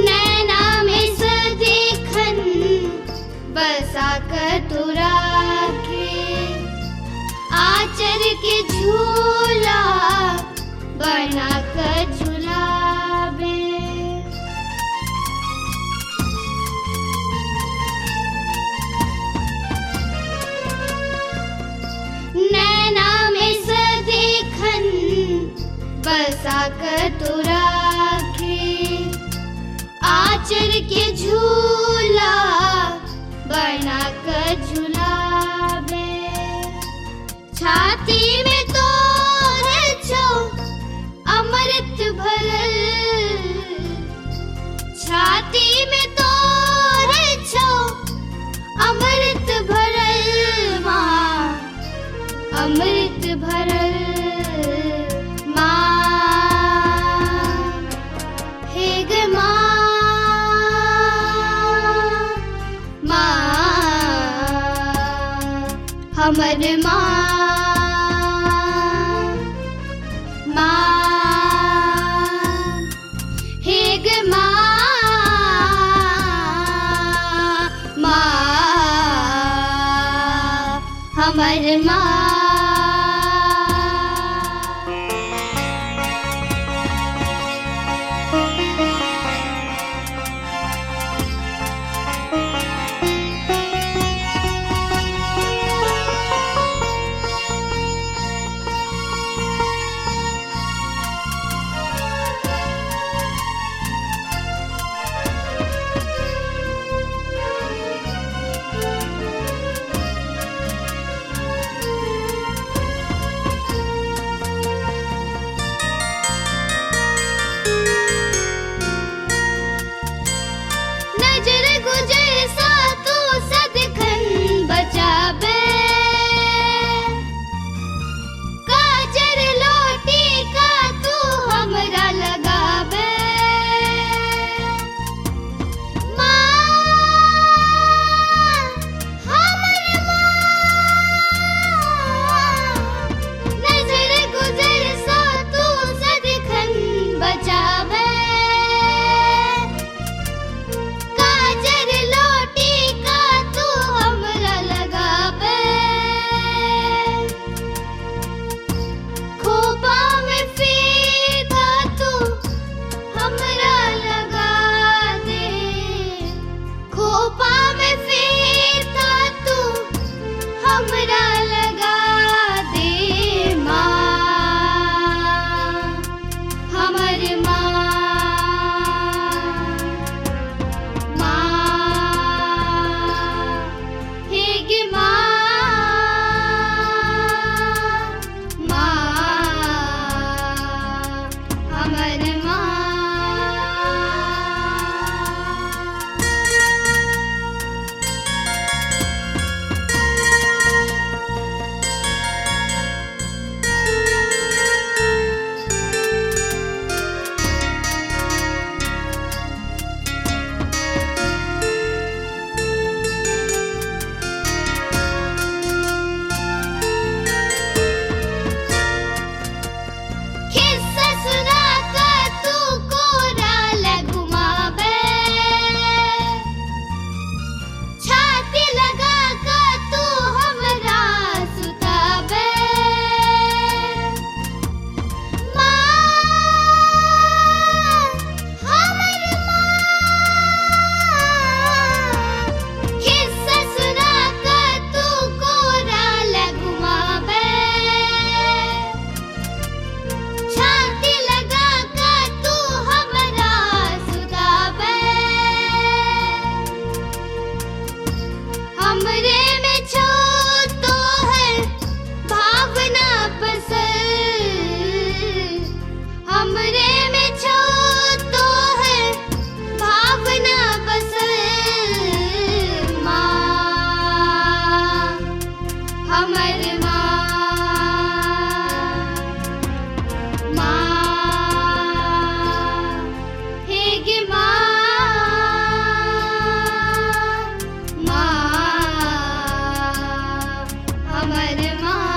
नैना में सदेखन बसा कर तू राखे, आचर के झूला बना कर झुलावे। नैना में सदेखन बसा कर तू राखे, आचर के झूला बना कर झुलावे। छाती में तोरे छो अमृत भरल, छाती में तोरे छो अमृत भरल माँ, अमृत भरल माँ। हे गे माँ, हमर माँ, हे गे माँ, हमर माँ। नजर गुजर सा तू सदखन बचावे, काजर लोटी का तू हमरा लगावे। माँ, हमर माँ, नजर गुजर सा तू सदखन बचावे, काजर लोटी का तू हमरा लगावे। खोपा में फीता तू हमरा लगा दे, खोपा में फीता तू हमरा लगा दे माँ, हमर माँ, हे गे माँ, हमर माँ। किस्सा सुना कर हमर माँ